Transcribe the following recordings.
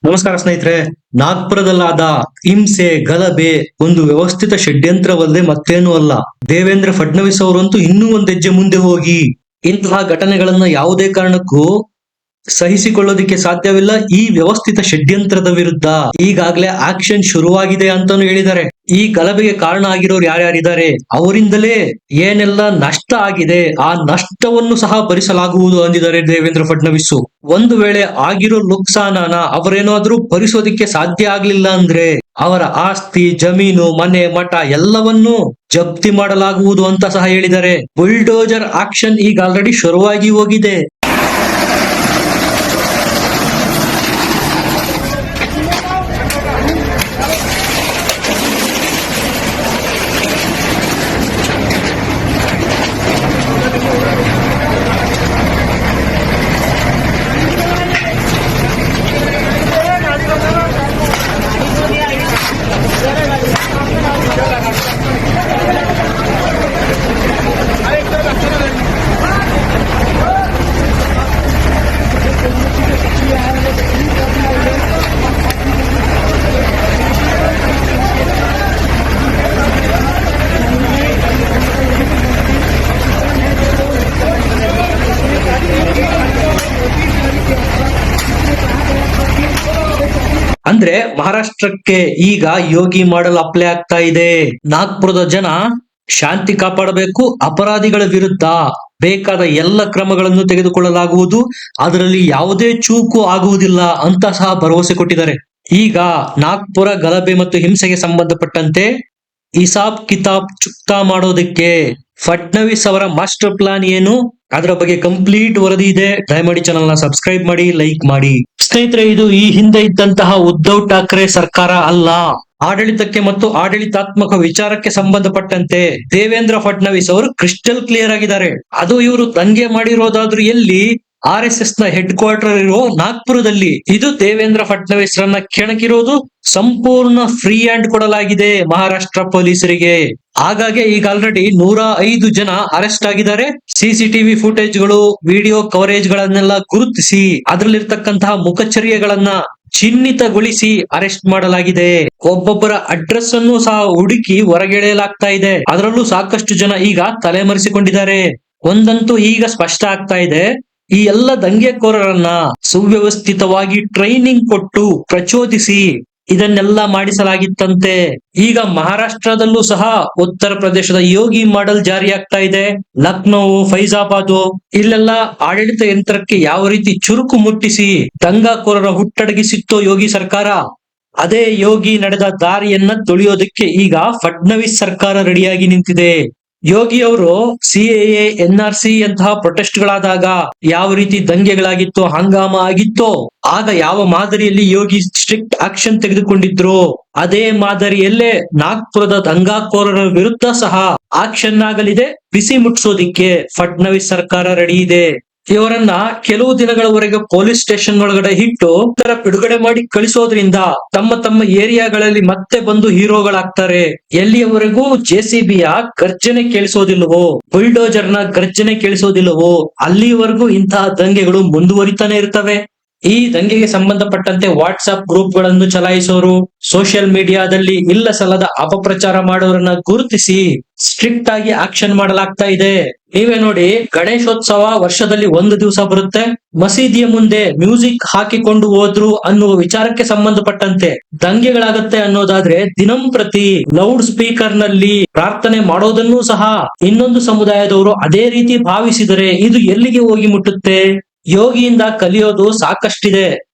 ನಮಸ್ಕಾರ ಸ್ನೇಹಿತರೆ. ನಾಗ್ಪುರದಲ್ಲಾದ ಹಿಂಸೆ ಗಲಭೆ ಒಂದು ವ್ಯವಸ್ಥಿತ ಷಡ್ಯಂತ್ರವಲ್ಲದೆ ಮತ್ತೇನೂ ಅಲ್ಲ. ದೇವೇಂದ್ರ ಫಡ್ನವೀಸ್ ಅವರಂತೂ ಇನ್ನೂ ಒಂದ್ ಹೆಜ್ಜೆ ಮುಂದೆ ಹೋಗಿ ಇಂತಹ ಘಟನೆಗಳನ್ನ ಯಾವುದೇ ಕಾರಣಕ್ಕೂ ಸಹಿಸಿಕೊಳ್ಳೋದಿಕ್ಕೆ ಸಾಧ್ಯವಿಲ್ಲ. ಈ ವ್ಯವಸ್ಥಿತ ಷಡ್ಯಂತ್ರದ ವಿರುದ್ಧ ಈಗಾಗಲೇ ಆಕ್ಷನ್ ಶುರುವಾಗಿದೆ ಅಂತಾನು ಹೇಳಿದ್ದಾರೆ. ಈ ಗಲಭೆಗೆ ಕಾರಣ ಆಗಿರೋರು ಯಾರ್ಯಾರಿದ್ದಾರೆ, ಅವರಿಂದಲೇ ಏನೆಲ್ಲ ನಷ್ಟ ಆಗಿದೆ ಆ ನಷ್ಟವನ್ನು ಸಹ ಭರಿಸಲಾಗುವುದು ಅಂದಿದ್ದಾರೆ ದೇವೇಂದ್ರ ಫಡ್ನವೀಸ್. ಒಂದು ವೇಳೆ ಆಗಿರೋ ನುಕ್ಸಾನನ ಅವರೇನಾದ್ರೂ ಭರಿಸೋದಿಕ್ಕೆ ಸಾಧ್ಯ ಆಗ್ಲಿಲ್ಲ ಅಂದ್ರೆ ಅವರ ಆಸ್ತಿ, ಜಮೀನು, ಮನೆ, ಮಠ ಎಲ್ಲವನ್ನೂ ಜಪ್ತಿ ಮಾಡಲಾಗುವುದು ಅಂತ ಸಹ ಹೇಳಿದ್ದಾರೆ. ಬುಲ್ಡೋಜರ್ ಆಕ್ಷನ್ ಈಗ ಆಲ್ರೆಡಿ ಶುರುವಾಗಿ ಹೋಗಿದೆ. ಅಂದ್ರೆ ಮಹಾರಾಷ್ಟ್ರಕ್ಕೆ ಈಗ ಯೋಗಿ ಮಾಡಲ್ ಅಪ್ಲೈ ಆಗ್ತಾ ಇದೆ. ನಾಗ್ಪುರದ ಜನ ಶಾಂತಿ ಕಾಪಾಡಬೇಕು, ಅಪರಾಧಿಗಳ ವಿರುದ್ಧ ಬೇಕಾದ ಎಲ್ಲ ಕ್ರಮಗಳನ್ನು ತೆಗೆದುಕೊಳ್ಳಲಾಗುವುದು, ಅದರಲ್ಲಿ ಯಾವುದೇ ಚೂಕು ಆಗುವುದಿಲ್ಲ ಅಂತ ಸಹ ಭರವಸೆ ಕೊಟ್ಟಿದ್ದಾರೆ. ಈಗ ನಾಗ್ಪುರ ಗಲಭೆ ಮತ್ತು ಹಿಂಸೆಗೆ ಸಂಬಂಧಪಟ್ಟಂತೆ ಹಿಸಾಬ್ ಕಿತಾಬ್ ಚುಕ್ತಾ ಮಾಡೋದಕ್ಕೆ ಫಡ್ನವೀಸ್ ಅವರ ಮಾಸ್ಟರ್ ಪ್ಲಾನ್ ಏನು, ಅದರ ಬಗ್ಗೆ ಕಂಪ್ಲೀಟ್ ವರದಿ ಇದೆ. ದಯಮಾಡಿ ಚಾನಲ್ ನ ಸಬ್ಸ್ಕ್ರೈಬ್ ಮಾಡಿ, ಲೈಕ್ ಮಾಡಿ. ಸ್ನೇಹಿತರೆ, ಇದು ಈ ಹಿಂದೆ ಇದ್ದಂತಹ ಉದ್ಧವ್ ಠಾಕ್ರೆ ಸರ್ಕಾರ ಅಲ್ಲ. ಆಡಳಿತಕ್ಕೆ ಮತ್ತು ಆಡಳಿತಾತ್ಮಕ ವಿಚಾರಕ್ಕೆ ಸಂಬಂಧಪಟ್ಟಂತೆ ದೇವೇಂದ್ರ ಫಡ್ನವೀಸ್ ಅವರು ಕ್ರಿಸ್ಟಲ್ ಕ್ಲಿಯರ್ ಆಗಿದ್ದಾರೆ. ಅದು ಇವರು ದಂಗೆ ಮಾಡಿರೋದಾದ್ರೂ ಎಲ್ಲಿ, RSS ನ ಹೆಡ್ ಕ್ವಾರ್ಟರ್ ಇರೋ ನಾಗ್ಪುರದಲ್ಲಿ. ಇದು ದೇವೇಂದ್ರ ಫಡ್ನವೀಸ್ ರನ್ನ ಕೆಣಕಿರೋದು ಸಂಪೂರ್ಣ ಫ್ರೀ ಹ್ಯಾಂಡ್ ಕೊಡಲಾಗಿದೆ ಮಹಾರಾಷ್ಟ್ರ ಪೊಲೀಸರಿಗೆ. ಹಾಗಾಗಿ ಈಗ ಆಲ್ರೆಡಿ 105 ಜನ ಅರೆಸ್ಟ್ ಆಗಿದ್ದಾರೆ. CCTV ಫುಟೇಜ್ಗಳು, ವಿಡಿಯೋ ಕವರೇಜ್ ಗಳನ್ನೆಲ್ಲ ಗುರುತಿಸಿ ಅದರಲ್ಲಿರ್ತಕ್ಕಂತಹ ಮುಖಚರ್ಯೆಗಳನ್ನ ಚಿಹ್ನಿತಗೊಳಿಸಿ ಅರೆಸ್ಟ್ ಮಾಡಲಾಗಿದೆ. ಒಬ್ಬೊಬ್ಬರ ಅಡ್ರೆಸ್ ಅನ್ನು ಸಹ ಹುಡುಕಿ ಹೊರಗೆಳೆಯಲಾಗ್ತಾ ಇದೆ. ಅದರಲ್ಲೂ ಸಾಕಷ್ಟು ಜನ ಈಗ ತಲೆಮರೆಸಿಕೊಂಡಿದ್ದಾರೆ. ಒಂದಂತೂ ಈಗ ಸ್ಪಷ್ಟ ಆಗ್ತಾ ಇದೆ, ಈ ಎಲ್ಲ ದಂಗೆಕೋರರನ್ನ ಸುವ್ಯವಸ್ಥಿತವಾಗಿ ಟ್ರೈನಿಂಗ್ ಕೊಟ್ಟು ಪ್ರಚೋದಿಸಿ ಇದನ್ನೆಲ್ಲ ಮಾಡಿಸಲಾಗಿತ್ತಂತೆ. ಈಗ ಮಹಾರಾಷ್ಟ್ರದಲ್ಲೂ ಸಹ ಉತ್ತರ ಪ್ರದೇಶದ ಯೋಗಿ ಮಾಡೆಲ್ ಜಾರಿಯಾಗ್ತಾ ಇದೆ. ಲಕ್ನೋ, ಫೈಜಾಬಾದ್ ಇಲ್ಲೆಲ್ಲ ಆಡಳಿತ ಯಂತ್ರಕ್ಕೆ ಯಾವ ರೀತಿ ಚುರುಕು ಮುಟ್ಟಿಸಿ ದಂಗಾಕೋರರ ಹುಟ್ಟಡಗಿಸಿತ್ತೋ ಯೋಗಿ ಸರ್ಕಾರ, ಅದೇ ಯೋಗಿ ನಡೆದ ದಾರಿಯನ್ನ ತುಳಿಯೋದಕ್ಕೆ ಈಗ ಫಡ್ನವೀಸ್ ಸರ್ಕಾರ ರೆಡಿಯಾಗಿ ನಿಂತಿದೆ. ಯೋಗಿ ಅವರು CAA, NRC ಅಂತಹ ಪ್ರೊಟೆಸ್ಟ್ ಗಳಾದಾಗ ಯಾವ ರೀತಿ ದಂಗೆಗಳಾಗಿತ್ತೋ, ಹಂಗಾಮ ಆಗಿತ್ತೋ, ಆಗ ಯಾವ ಮಾದರಿಯಲ್ಲಿ ಯೋಗಿ ಸ್ಟ್ರಿಕ್ಟ್ ಆಕ್ಷನ್ ತೆಗೆದುಕೊಂಡಿದ್ರು, ಅದೇ ಮಾದರಿಯಲ್ಲೇ ನಾಗ್ಪುರದ ದಂಗಾಕೋರರ ವಿರುದ್ಧ ಸಹ ಆಕ್ಷನ್ ಆಗಲಿದೆ. ಬಿಸಿ ಮುಟ್ಟಿಸೋದಿಕ್ಕೆ ಫಡ್ನವೀಸ್ ಸರ್ಕಾರ ರೆಡಿ ಇದೆ. ಇವರನ್ನ ಕೆಲವು ದಿನಗಳವರೆಗೆ ಪೊಲೀಸ್ ಸ್ಟೇಷನ್ ಒಳಗಡೆ ಇಟ್ಟು ಬಿಡುಗಡೆ ಮಾಡಿ ಕಳಿಸೋದ್ರಿಂದ ತಮ್ಮ ತಮ್ಮ ಏರಿಯಾಗಳಲ್ಲಿ ಮತ್ತೆ ಬಂದು ಹೀರೋಗಳಾಗ್ತಾರೆ. ಎಲ್ಲಿಯವರೆಗೂ JCBಯ ಗರ್ಜನೆ ಕೇಳಿಸೋದಿಲ್ಲವೋ, ಬುಲ್ಡೋಜರ್ ನ ಗರ್ಜನೆ ಕೇಳಿಸೋದಿಲ್ಲವೋ, ಅಲ್ಲಿವರೆಗೂ ಇಂತಹ ದಂಗೆಗಳು ಮುಂದುವರಿತಾನೆ ಇರ್ತವೆ. ಈ ದಂಗೆಗೆ ಸಂಬಂಧಪಟ್ಟಂತೆ ವಾಟ್ಸ್ಆಪ್ ಗ್ರೂಪ್ ಗಳನ್ನು ಚಲಾಯಿಸೋರು, ಸೋಷಿಯಲ್ ಮೀಡಿಯಾದಲ್ಲಿ ಇಲ್ಲ ಸಲ್ಲದ ಅಪಪ್ರಚಾರ ಮಾಡೋರನ್ನ ಗುರುತಿಸಿ ಸ್ಟ್ರಿಕ್ಟ್ ಆಗಿ ಆಕ್ಷನ್ ಮಾಡಲಾಗ್ತಾ ಇದೆ. ನೀವೇ ನೋಡಿ, ಗಣೇಶೋತ್ಸವ ವರ್ಷದಲ್ಲಿ ಒಂದು ದಿವಸ ಬರುತ್ತೆ, ಮಸೀದಿಯ ಮುಂದೆ ಮ್ಯೂಸಿಕ್ ಹಾಕಿಕೊಂಡು ಹೋದ್ರು ಅನ್ನುವ ವಿಚಾರಕ್ಕೆ ಸಂಬಂಧಪಟ್ಟಂತೆ ದಂಗೆಗಳಾಗತ್ತೆ ಅನ್ನೋದಾದ್ರೆ ದಿನಂಪ್ರತಿ ಲೌಡ್ ಸ್ಪೀಕರ್ ನಲ್ಲಿ ಪ್ರಾರ್ಥನೆ ಮಾಡೋದನ್ನೂ ಸಹ ಇನ್ನೊಂದು ಸಮುದಾಯದವರು ಅದೇ ರೀತಿ ಭಾವಿಸಿದರೆ ಇದು ಎಲ್ಲಿಗೆ ಹೋಗಿ ಮುಟ್ಟುತ್ತೆ? ಯೋಗಿಯಿಂದ ಕಲಿಯೋದು ಸಾಕಷ್ಟಿದೆ.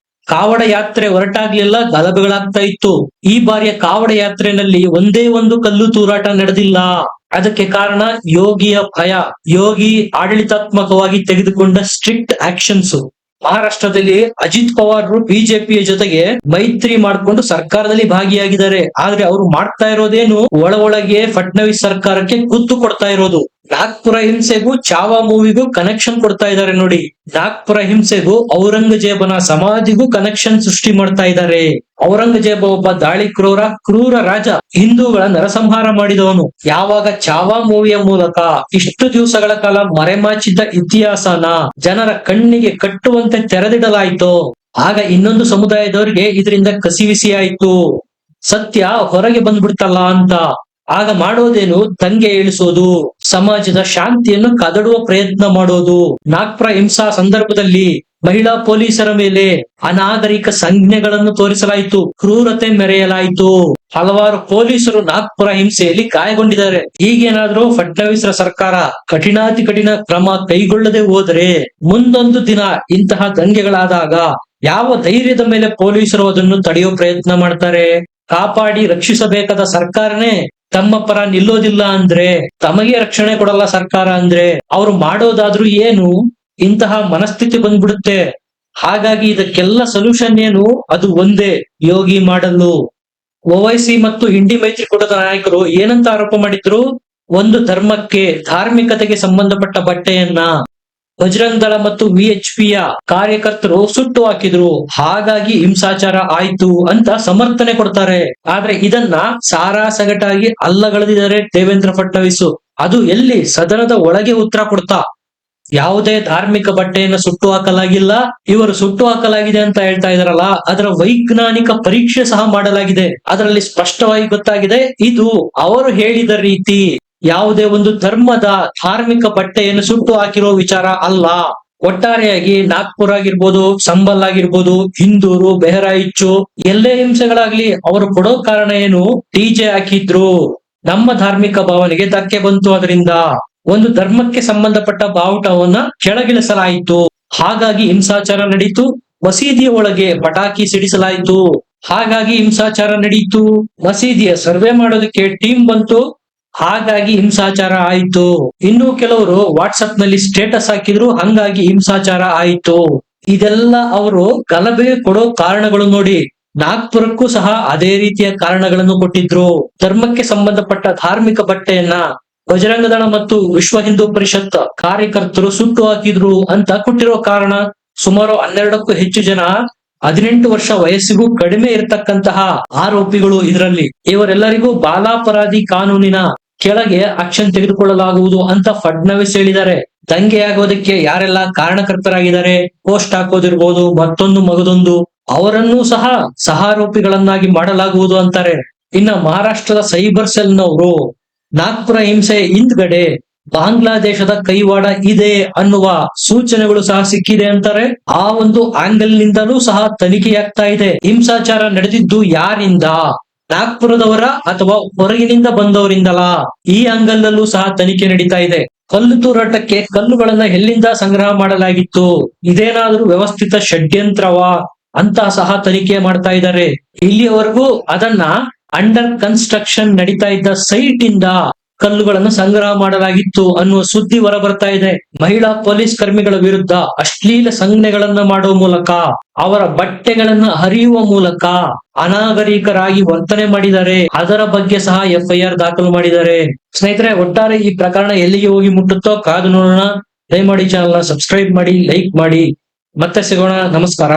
ಕಾವಡ ಯಾತ್ರೆ ಹೊರಟಾಗ್ಲೆಲ್ಲ ಗಲಭೆಗಳಾಗ್ತಾ ಇತ್ತು. ಈ ಬಾರಿಯ ಕಾವಡ ಯಾತ್ರೆಯಲ್ಲಿ ಒಂದೇ ಒಂದು ಕಲ್ಲು ತೂರಾಟ ನಡೆದಿಲ್ಲ. ಅದಕ್ಕೆ ಕಾರಣ ಯೋಗಿಯ ಭಯ, ಯೋಗಿ ಆಡಳಿತಾತ್ಮಕವಾಗಿ ತೆಗೆದುಕೊಂಡ ಸ್ಟ್ರಿಕ್ಟ್ ಆಕ್ಷನ್ಸ್. ಮಹಾರಾಷ್ಟ್ರದಲ್ಲಿ ಅಜಿತ್ ಪವಾರ್ ಬಿಜೆಪಿಯ ಜೊತೆಗೆ ಮೈತ್ರಿ ಮಾಡಿಕೊಂಡು ಸರ್ಕಾರದಲ್ಲಿ ಭಾಗಿಯಾಗಿದ್ದಾರೆ. ಆದ್ರೆ ಅವರು ಮಾಡ್ತಾ ಇರೋದೇನು, ಒಳಗೆ ಫಡ್ನವೀಸ್ ಸರ್ಕಾರಕ್ಕೆ ಗುದ್ದು ಕೊಡ್ತಾ ಇರೋದು. ನಾಗ್ಪುರ ಹಿಂಸೆಗೂ ಚಾವಾ ಮೂವಿಗೂ ಕನೆಕ್ಷನ್ ಕೊಡ್ತಾ ಇದ್ದಾರೆ ನೋಡಿ. ನಾಗ್ಪುರ ಹಿಂಸೆಗೂ ಔರಂಗಜೇಬನ ಸಮಾಧಿಗೂ ಕನೆಕ್ಷನ್ ಸೃಷ್ಟಿ ಮಾಡ್ತಾ ಇದ್ದಾರೆ. ಔರಂಗಜೇಬ ಒಬ್ಬ ಕ್ರೂರ ರಾಜ, ಹಿಂದೂಗಳ ನರಸಂಹಾರ ಮಾಡಿದವನು. ಯಾವಾಗ ಚಾವಾ ಮೂವಿಯ ಮೂಲಕ ಇಷ್ಟು ದಿವಸಗಳ ಕಾಲ ಮರೆಮಾಚಿದ್ದ ಇತಿಹಾಸನ ಜನರ ಕಣ್ಣಿಗೆ ಕಟ್ಟುವಂತೆ ತೆರೆದಿಡಲಾಯಿತೋ ಆಗ ಇನ್ನೊಂದು ಸಮುದಾಯದವರಿಗೆ ಇದರಿಂದ ಕಸಿವಿಸಿ ಆಯ್ತು. ಸತ್ಯ ಹೊರಗೆ ಬಂದ್ಬಿಡ್ತಲ್ಲ ಅಂತ. ಆಗ ಮಾಡೋದೇನು, ದಂಗೆ ಇಳಿಸೋದು, ಸಮಾಜದ ಶಾಂತಿಯನ್ನು ಕದಡುವ ಪ್ರಯತ್ನ ಮಾಡೋದು. ನಾಗ್ಪುರ ಹಿಂಸಾ ಸಂದರ್ಭದಲ್ಲಿ ಮಹಿಳಾ ಪೊಲೀಸರ ಮೇಲೆ ಅನಾಗರಿಕ ಸಂಜ್ಞೆಗಳನ್ನು ತೋರಿಸಲಾಯಿತು, ಕ್ರೂರತೆ ಮೆರೆಯಲಾಯಿತು. ಹಲವಾರು ಪೊಲೀಸರು ನಾಗ್ಪುರ ಹಿಂಸೆಯಲ್ಲಿ ಗಾಯಗೊಂಡಿದ್ದಾರೆ. ಈಗೇನಾದ್ರೂ ಫಡ್ನವೀಸ್ರ ಸರ್ಕಾರ ಕಠಿಣಾತಿ ಕಠಿಣ ಕ್ರಮ ಕೈಗೊಳ್ಳದೆ ಹೋದರೆ ಮುಂದೊಂದು ದಿನ ಇಂತಹ ದಂಗೆಗಳಾದಾಗ ಯಾವ ಧೈರ್ಯದ ಮೇಲೆ ಪೊಲೀಸರು ಅದನ್ನು ತಡೆಯೋ ಪ್ರಯತ್ನ ಮಾಡ್ತಾರೆ? ಕಾಪಾಡಿ ರಕ್ಷಿಸಬೇಕಾದ ಸರ್ಕಾರನೇ ತಮ್ಮ ಪರ ನಿಲ್ಲೋದಿಲ್ಲ ಅಂದ್ರೆ, ತಮಗೆ ರಕ್ಷಣೆ ಕೊಡಲ್ಲ ಸರ್ಕಾರ ಅಂದ್ರೆ ಅವ್ರು ಮಾಡೋದಾದ್ರೂ ಏನು? ಇಂತಹ ಮನಸ್ಥಿತಿ ಬಂದ್ಬಿಡುತ್ತೆ. ಹಾಗಾಗಿ ಇದಕ್ಕೆಲ್ಲ ಸೊಲ್ಯೂಷನ್ ಏನು? ಅದು ಒಂದೇ, ಯೋಗಿ ಮಾಡಲು. ಓವೈಸಿ ಮತ್ತು ಇಂಡಿ ಮೈತ್ರಿಕೂಟದ ನಾಯಕರು ಏನಂತ ಆರೋಪ ಮಾಡಿದ್ರು? ಒಂದು ಧರ್ಮಕ್ಕೆ, ಧಾರ್ಮಿಕತೆಗೆ ಸಂಬಂಧಪಟ್ಟ ಬಟ್ಟೆಯನ್ನ ಬಜರಂಗ್ ದಳ ಮತ್ತು ವಿಎಚ್ಪಿಯ ಕಾರ್ಯಕರ್ತರು ಸುಟ್ಟು ಹಾಕಿದ್ರು, ಹಾಗಾಗಿ ಹಿಂಸಾಚಾರ ಆಯ್ತು ಅಂತ ಸಮರ್ಥನೆ ಕೊಡ್ತಾರೆ. ಆದ್ರೆ ಇದನ್ನ ಸಾರಾಸಗಟಾಗಿ ಅಲ್ಲಗಳೆದಿದ್ದಾರೆ ದೇವೇಂದ್ರ ಫಡ್ನವೀಸ್. ಅದು ಎಲ್ಲಿ? ಸದನದ ಒಳಗೆ ಉತ್ತರ ಕೊಡ್ತಾ, ಯಾವುದೇ ಧಾರ್ಮಿಕ ಬಟ್ಟೆಯನ್ನು ಸುಟ್ಟು ಹಾಕಲಾಗಿಲ್ಲ, ಇವರು ಸುಟ್ಟು ಹಾಕಲಾಗಿದೆ ಅಂತ ಹೇಳ್ತಾ ಇದಾರಲ್ಲ, ಅದರ ವೈಜ್ಞಾನಿಕ ಪರೀಕ್ಷೆ ಸಹ ಮಾಡಲಾಗಿದೆ. ಅದರಲ್ಲಿ ಸ್ಪಷ್ಟವಾಗಿ ಗೊತ್ತಾಗಿದೆ, ಇದು ಅವರು ಹೇಳಿದ ರೀತಿ ಯಾವುದೇ ಒಂದು ಧರ್ಮದ ಧಾರ್ಮಿಕ ಬಟ್ಟೆಯನ್ನು ಸುಟ್ಟು ಹಾಕಿರೋ ವಿಚಾರ ಅಲ್ಲ. ಒಟ್ಟಾರೆಯಾಗಿ ನಾಗ್ಪುರ್ ಆಗಿರ್ಬೋದು, ಸಂಬಲ್ ಆಗಿರ್ಬೋದು, ಹಿಂದೂರು, ಬೆಹರಾಯಿಚ್ಚು ಎಲ್ಲೇ ಹಿಂಸೆಗಳಾಗ್ಲಿ ಅವರು ಕೊಡೋ ಕಾರಣ ಏನು? ಡಿಜೆ ಹಾಕಿದ್ರು, ನಮ್ಮ ಧಾರ್ಮಿಕ ಭಾವನೆಗೆ ಧಕ್ಕೆ ಬಂತು, ಅದರಿಂದ ಒಂದು ಧರ್ಮಕ್ಕೆ ಸಂಬಂಧಪಟ್ಟ ಬಾವುಟವನ್ನ ಕೆಳಗಿಳಿಸಲಾಯಿತು, ಹಾಗಾಗಿ ಹಿಂಸಾಚಾರ ನಡೀತು. ಮಸೀದಿಯ ಒಳಗೆ ಪಟಾಕಿ ಸಿಡಿಸಲಾಯಿತು, ಹಾಗಾಗಿ ಹಿಂಸಾಚಾರ ನಡೀತು. ಮಸೀದಿಯ ಸರ್ವೆ ಮಾಡೋದಕ್ಕೆ ಟೀಮ್ ಬಂತು, ಹಾಗಾಗಿ ಹಿಂಸಾಚಾರ ಆಯಿತು. ಇನ್ನು ಕೆಲವರು ವಾಟ್ಸಪ್ ನಲ್ಲಿ ಸ್ಟೇಟಸ್ ಹಾಕಿದ್ರು, ಹಂಗಾಗಿ ಹಿಂಸಾಚಾರ ಆಯಿತು. ಇದೆಲ್ಲ ಅವರು ಗಲಭೆ ಕೊಡೋ ಕಾರಣಗಳು ನೋಡಿ. ನಾಗ್ಪುರಕ್ಕೂ ಸಹ ಅದೇ ರೀತಿಯ ಕಾರಣಗಳನ್ನು ಕೊಟ್ಟಿದ್ರು. ಧರ್ಮಕ್ಕೆ ಸಂಬಂಧಪಟ್ಟ ಧಾರ್ಮಿಕ ಬಟ್ಟೆಯನ್ನ ಬಜರಂಗ ದಳ ಮತ್ತು ವಿಶ್ವ ಹಿಂದೂ ಪರಿಷತ್ ಕಾರ್ಯಕರ್ತರು ಸುಟ್ಟು ಹಾಕಿದ್ರು ಅಂತ ಕೊಟ್ಟಿರೋ ಕಾರಣ. ಸುಮಾರು 12ಕ್ಕೂ ಹೆಚ್ಚು ಜನ 18 ವರ್ಷ ವಯಸ್ಸಿಗೂ ಕಡಿಮೆ ಇರತಕ್ಕಂತಹ ಆರೋಪಿಗಳು ಇದರಲ್ಲಿ. ಇವರೆಲ್ಲರಿಗೂ ಬಾಲಾಪರಾಧಿ ಕಾನೂನಿನ ಕೆಳಗೆ ಆಕ್ಷನ್ ತೆಗೆದುಕೊಳ್ಳಲಾಗುವುದು ಅಂತ ಫಡ್ನವೀಸ್ ಹೇಳಿದ್ದಾರೆ. ದಂಗೆ ಆಗೋದಕ್ಕೆ ಯಾರೆಲ್ಲ ಕಾರಣಕರ್ತರಾಗಿದ್ದಾರೆ, ಪೋಸ್ಟ್ ಹಾಕೋದಿರ್ಬೋದು, ಮತ್ತೊಂದು ಮಗದೊಂದು, ಅವರನ್ನೂ ಸಹ ಸಹಾರೋಪಿಗಳನ್ನಾಗಿ ಮಾಡಲಾಗುವುದು ಅಂತಾರೆ. ಇನ್ನ ಮಹಾರಾಷ್ಟ್ರದ ಸೈಬರ್ ಸೆಲ್ನವರು ನಾಗ್ಪುರ ಹಿಂಸೆ ಹಿಂದ್ಗಡೆ ಬಾಂಗ್ಲಾದೇಶದ ಕೈವಾಡ ಇದೆ ಅನ್ನುವ ಸೂಚನೆಗಳು ಸಹ ಸಿಕ್ಕಿದೆ ಅಂತಾರೆ. ಆ ಒಂದು ಆಂಗಲ್ ನಿಂದಲೂ ಸಹ ತನಿಖೆಯಾಗ್ತಾ ಇದೆ. ಹಿಂಸಾಚಾರ ನಡೆದಿದ್ದು ಯಾರಿಂದ? ನಾಗ್ಪುರದವರ ಅಥವಾ ಹೊರಗಿನಿಂದ ಬಂದವರಿಂದಲಾ? ಈ ಆಂಗಲ್ ನಲ್ಲೂ ಸಹ ತನಿಖೆ ನಡೀತಾ ಇದೆ. ಕಲ್ಲು ತೂರಾಟಕ್ಕೆ ಕಲ್ಲುಗಳನ್ನ ಎಲ್ಲಿಂದ ಸಂಗ್ರಹ ಮಾಡಲಾಗಿತ್ತು? ಇದೇನಾದ್ರೂ ವ್ಯವಸ್ಥಿತ ಷಡ್ಯಂತ್ರವಾ ಅಂತ ಸಹ ತನಿಖೆ ಮಾಡ್ತಾ ಇದ್ದಾರೆ. ಇಲ್ಲಿಯವರೆಗೂ ಅದನ್ನ ಅಂಡರ್ ಕನ್ಸ್ಟ್ರಕ್ಷನ್ ನಡೀತಾ ಇದ್ದ ಸೈಟ್ ಇಂದ ಕಲ್ಲುಗಳನ್ನು ಸಂಗ್ರಹ ಮಾಡಲಾಗಿತ್ತು ಅನ್ನುವ ಸುದ್ದಿ ಹೊರಬರ್ತಾ ಇದೆ. ಮಹಿಳಾ ಪೊಲೀಸ್ ಕರ್ಮಿಗಳ ವಿರುದ್ಧ ಅಶ್ಲೀಲ ಸಂಜ್ಞೆಗಳನ್ನ ಮಾಡುವ ಮೂಲಕ, ಅವರ ಬಟ್ಟೆಗಳನ್ನ ಹರಿಯುವ ಮೂಲಕ ಅನಾಗರಿಕರಾಗಿ ವರ್ತನೆ ಮಾಡಿದ್ದಾರೆ. ಅದರ ಬಗ್ಗೆ ಸಹ FIR ದಾಖಲು ಮಾಡಿದ್ದಾರೆ. ಸ್ನೇಹಿತರೆ, ಒಟ್ಟಾರೆ ಈ ಪ್ರಕರಣ ಎಲ್ಲಿಗೆ ಹೋಗಿ ಮುಟ್ಟುತ್ತೋ ಕಾದು ನೋಡೋಣ. ದಯಮಾಡಿ ಚಾನಲ್ ನ ಸಬ್ಸ್ಕ್ರೈಬ್ ಮಾಡಿ, ಲೈಕ್ ಮಾಡಿ. ಮತ್ತೆ ಸಿಗೋಣ. ನಮಸ್ಕಾರ.